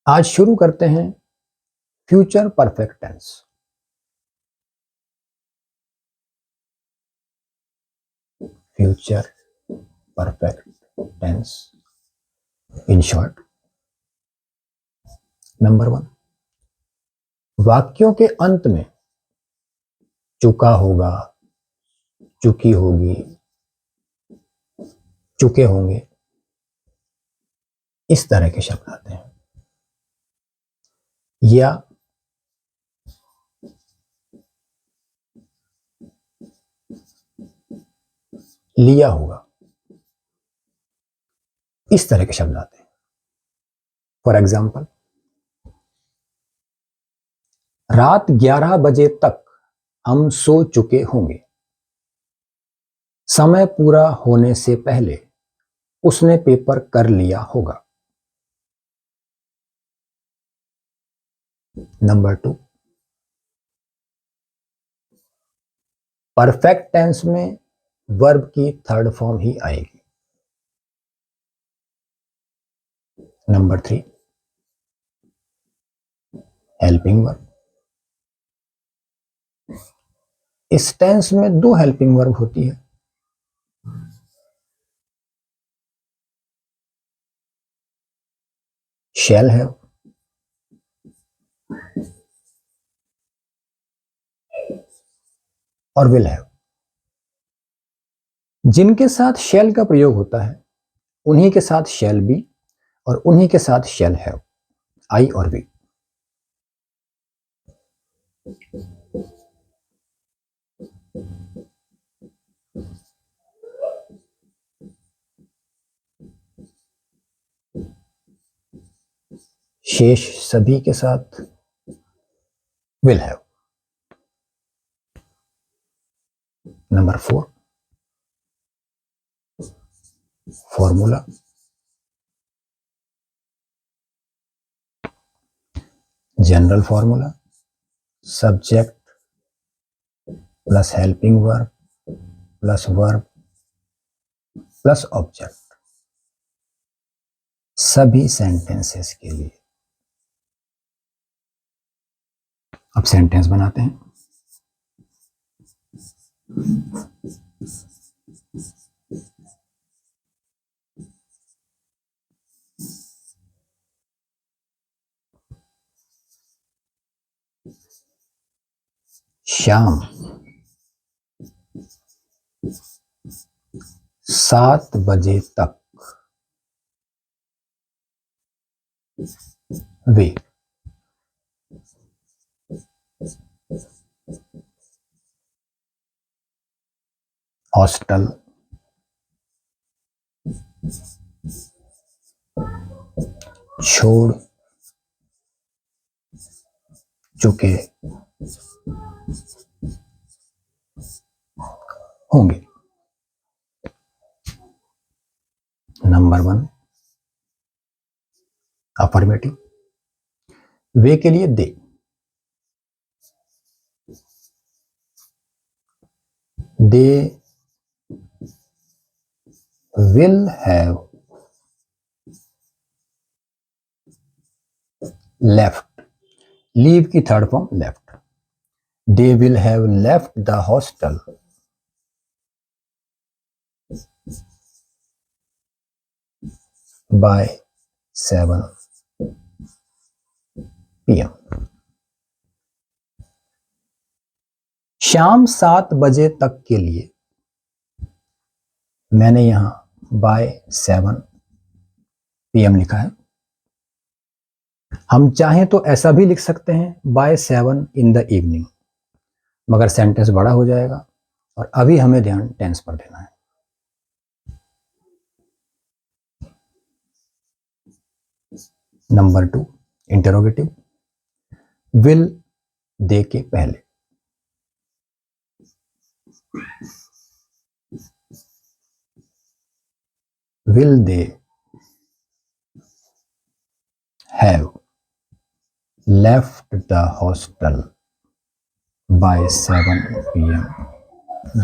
आज शुरू करते हैं future perfect tense. Future perfect tense in short. Number 1, वाक्यों के अंत में चुका होगा, चुकी होगी, चुके होंगे, इस तरह के शब्द आते हैं। या लिया होगा, इस तरह के शब्द आते हैं। फॉर एग्जाम्पल, रात 11 बजे तक हम सो चुके होंगे। समय पूरा होने से पहले उसने पेपर कर लिया होगा। नंबर 2, परफेक्ट टेंस में वर्ब की थर्ड फॉर्म ही आएगी। Number 3, helping verb. इस टेंस में 2 हेल्पिंग वर्ब होती है। शैल हैव और विल हैव। जिनके साथ शैल का प्रयोग होता है उन्हीं के साथ शैल बी और उन्हीं के साथ शैल हैव, आई और वी। शेष सभी के साथ will have. Number 4, formula. General formula, subject plus helping verb plus verb plus object, सभी सेंटेंसेस के लिए। अब सेंटेंस बनाते हैं। शाम 7 बजे तक वे हॉस्टल छोड़ चुके होंगे। Number 1, affirmative. वे के लिए दे। दे will have left, leave की third form left। they will have left the hostel by 7 PM। शाम 7 बजे तक के लिए मैंने यहां by 7 PM लिखा है। हम चाहें तो ऐसा भी लिख सकते हैं by 7 in the evening, मगर सेंटेंस बड़ा हो जाएगा और अभी हमें ध्यान टेंस पर देना है। Number 2, interrogative. विल दे के पहले। Will they have left the hostel by 7 PM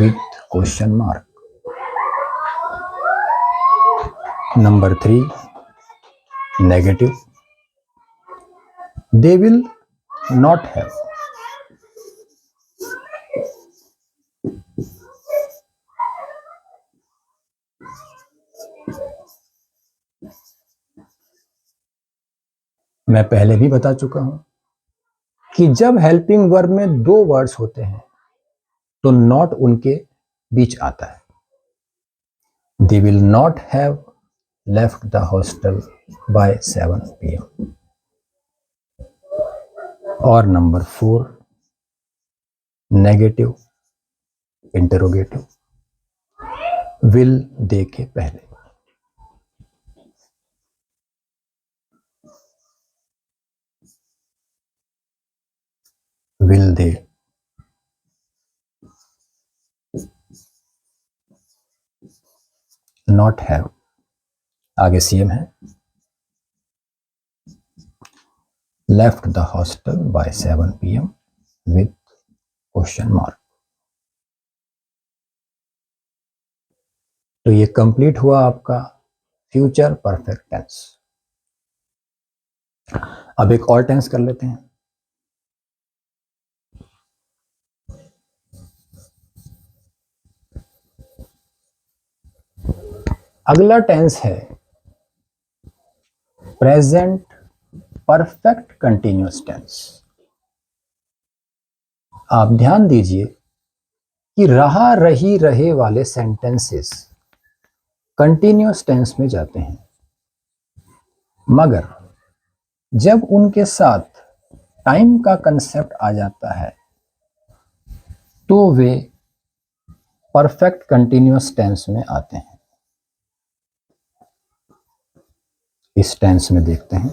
with question mark? Number 3, negative। They will not have, मैं पहले भी बता चुका हूं कि जब हेल्पिंग वर्ब में दो वर्ड्स होते हैं तो नॉट उनके बीच आता है। They will not have left the hostel by 7 PM। और number 4 negative interrogative, will they के पहले। विल दे नॉट हैव, आगे सीएम है, left the hostel by 7 PM with question mark. तो ये कंप्लीट हुआ आपका फ्यूचर परफेक्ट टेंस। अब एक और टेंस कर लेते हैं। अगला टेंस है प्रेजेंट परफेक्ट कंटिन्यूअस टेंस। आप ध्यान दीजिए कि रहा रही रहे वाले सेंटेंसेस कंटिन्यूअस टेंस में जाते हैं, मगर जब उनके साथ टाइम का कंसेप्ट आ जाता है तो वे परफेक्ट कंटिन्यूअस टेंस में आते हैं। इस टेंस में देखते हैं,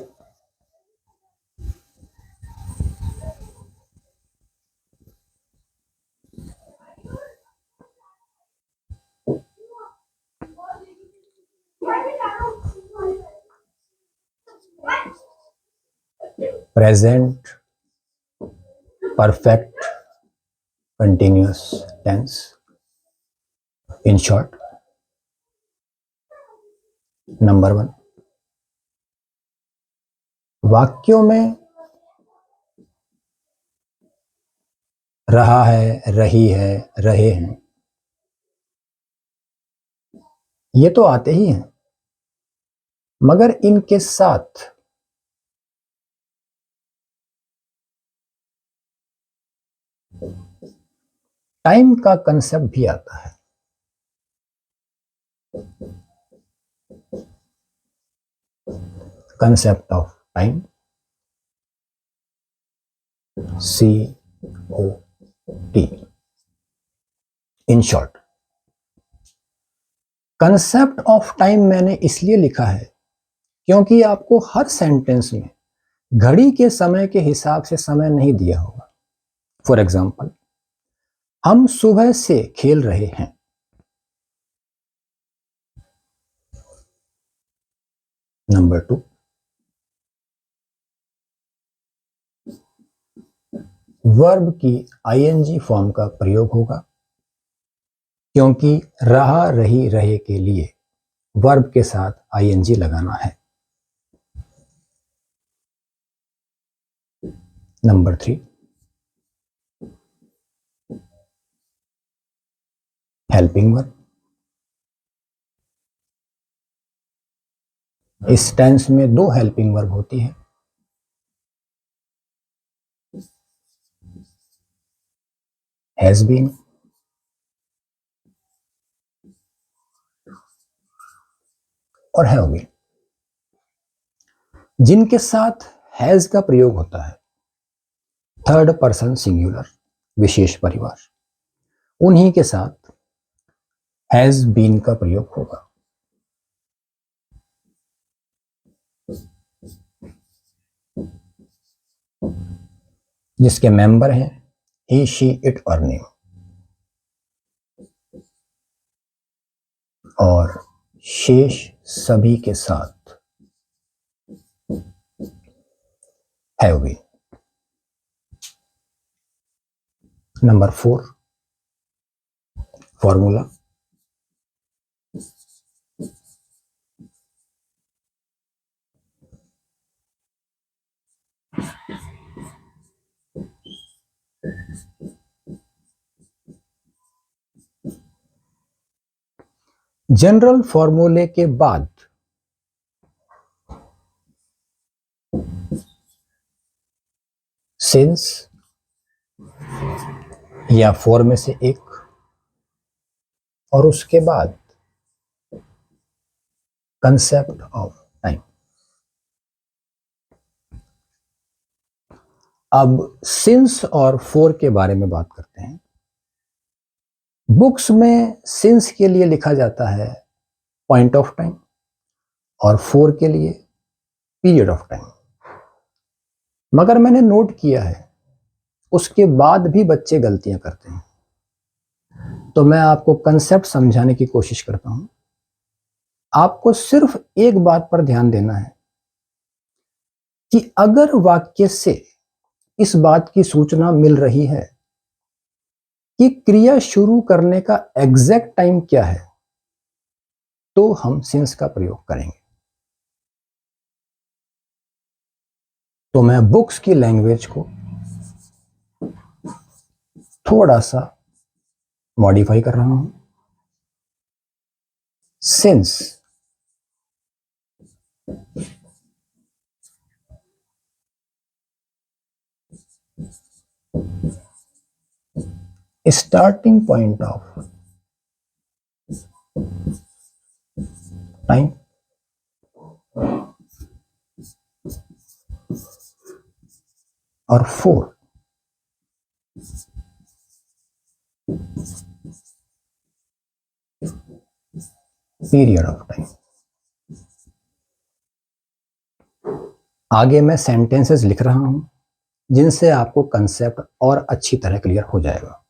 present perfect continuous tense. In short, number 1, वाक्यों में रहा है, रही है, रहे हैं, ये तो आते ही हैं, मगर इनके साथ टाइम का कंसेप्ट भी आता है। Concept of time, COT। In short, concept of time मैंने इसलिए लिखा है क्योंकि आपको हर सेंटेंस में घड़ी के समय के हिसाब से समय नहीं दिया होगा। फॉर एग्जाम्पल, हम सुबह से खेल रहे हैं। नंबर 2, वर्ब की ING फॉर्म का प्रयोग होगा क्योंकि रहा रही रहे के लिए वर्ब के साथ ING लगाना है। Number 3, helping verb. इस टेंस में 2 हेल्पिंग वर्ब होती है, हैज बीन और हैव बीन। जिनके साथ हैज का प्रयोग होता है, थर्ड पर्सन सिंगुलर, विशेष परिवार, उन्हीं के साथ हैज बीन का प्रयोग होगा। जिसके मेंबर हैं ही, शी, इट और नेम, और शेष सभी के साथ have been. Number 4, formula. General फॉर्मूले के बाद सिंस या फॉर में से एक, और उसके बाद कंसेप्ट ऑफ टाइम। अब सिंस और फॉर के बारे में बात करते हैं। बुक्स में सिंस के लिए लिखा जाता है पॉइंट ऑफ टाइम और फॉर के लिए पीरियड ऑफ टाइम। मगर मैंने नोट किया है उसके बाद भी बच्चे गलतियां करते हैं, तो मैं आपको कंसेप्ट समझाने की कोशिश करता हूं। आपको सिर्फ एक बात पर ध्यान देना है कि अगर वाक्य से इस बात की सूचना मिल रही है कि क्रिया शुरू करने का एग्जैक्ट टाइम क्या है, तो हम सिंस का प्रयोग करेंगे। तो मैं बुक्स की लैंग्वेज को थोड़ा सा मॉडिफाई कर रहा हूं। Since starting point of time और फोर पीरियड ऑफ टाइम। आगे मैं सेंटेंसेस लिख रहा हूं जिनसे आपको कंसेप्ट और अच्छी तरह क्लियर हो जाएगा।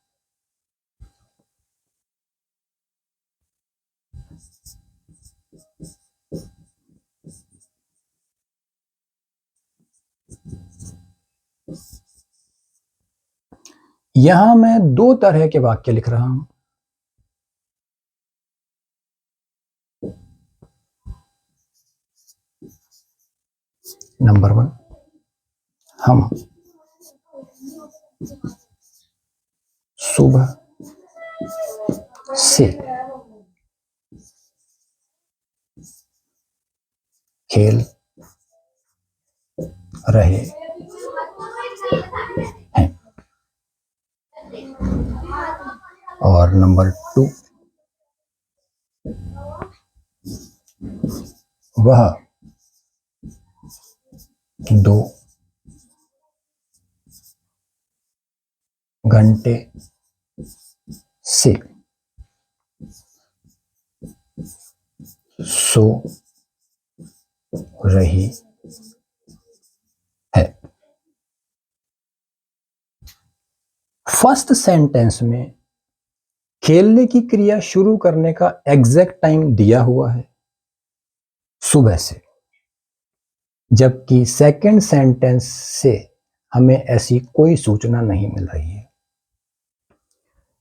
यहां मैं दो तरह के वाक्य लिख रहा हूं। नंबर 1, हम सुबह से खेल रहे हैं। और नंबर 2, वह 2 घंटे से सो रही है। फर्स्ट सेंटेंस में खेलने की क्रिया शुरू करने का एग्जैक्ट टाइम दिया हुआ है सुबह से, जबकि सेकंड सेंटेंस से हमें ऐसी कोई सूचना नहीं मिल रही है।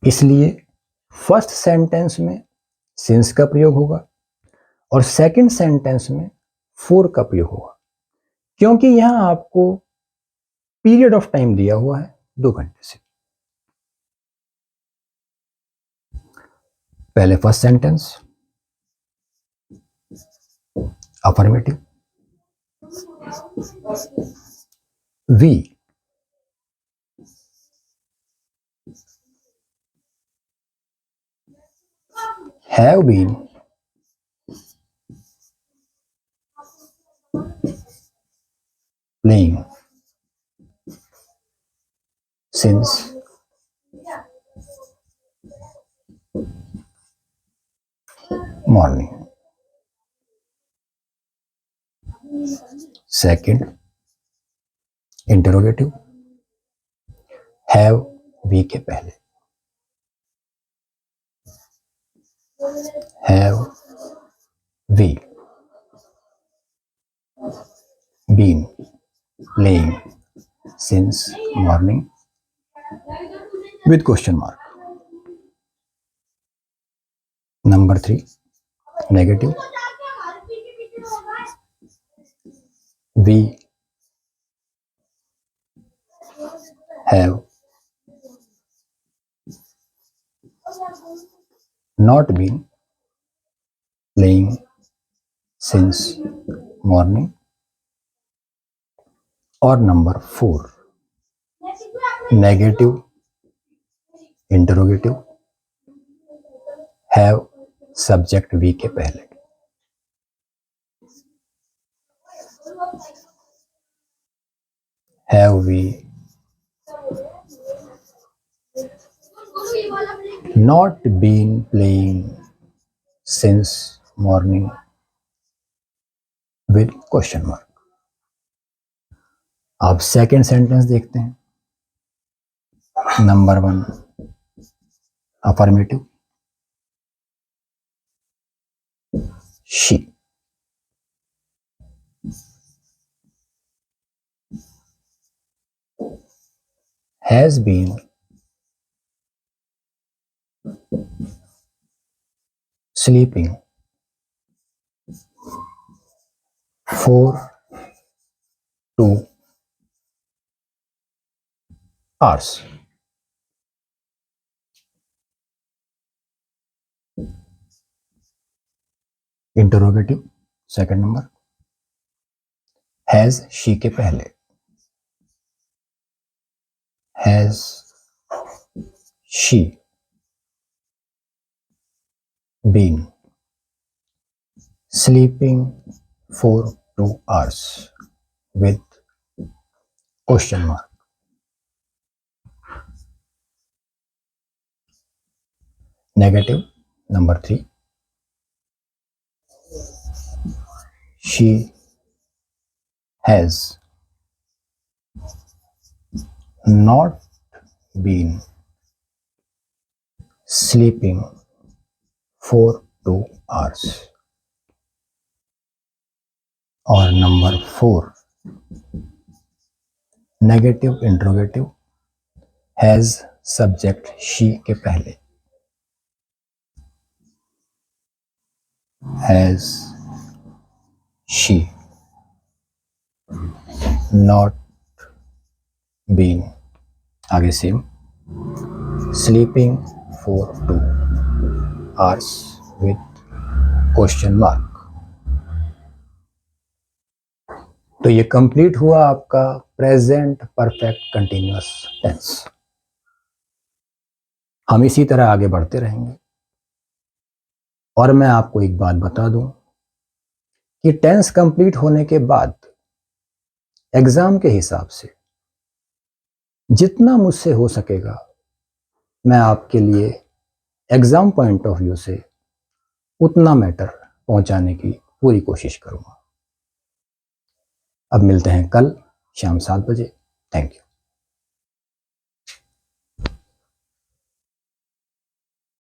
इसलिए फर्स्ट सेंटेंस में सिंस का प्रयोग होगा और सेकंड सेंटेंस में फॉर का प्रयोग होगा, क्योंकि यहां आपको पीरियड ऑफ टाइम दिया हुआ है 2 घंटे से। पहले first sentence affirmative, we have been playing since morning. Second, interrogative, have we के पहले, have we been playing since morning with question mark. Number 3, negative, we have not been playing since morning. और number 4 negative interrogative have subject we के पहले। Have we not been playing since morning with question mark. अब second sentence देखते हैं। Number 1 affirmative, she has been sleeping for 2 hours. Interrogative second number, has she के पहले। Has she been sleeping for 2 hours with question mark. Negative number 3, she has not been sleeping for 2 hours. और number 4 negative interrogative has subject she के पहले। Has she not been, आगे same, sleeping for 2 hours with question mark. तो ये complete हुआ आपका present perfect continuous tense. हम इसी तरह आगे बढ़ते रहेंगे। और मैं आपको एक बात बता दूं कि टेंस कंप्लीट होने के बाद एग्जाम के हिसाब से जितना मुझसे हो सकेगा मैं आपके लिए एग्जाम पॉइंट ऑफ व्यू से उतना मैटर पहुंचाने की पूरी कोशिश करूंगा। अब मिलते हैं कल शाम 7 बजे। Thank you.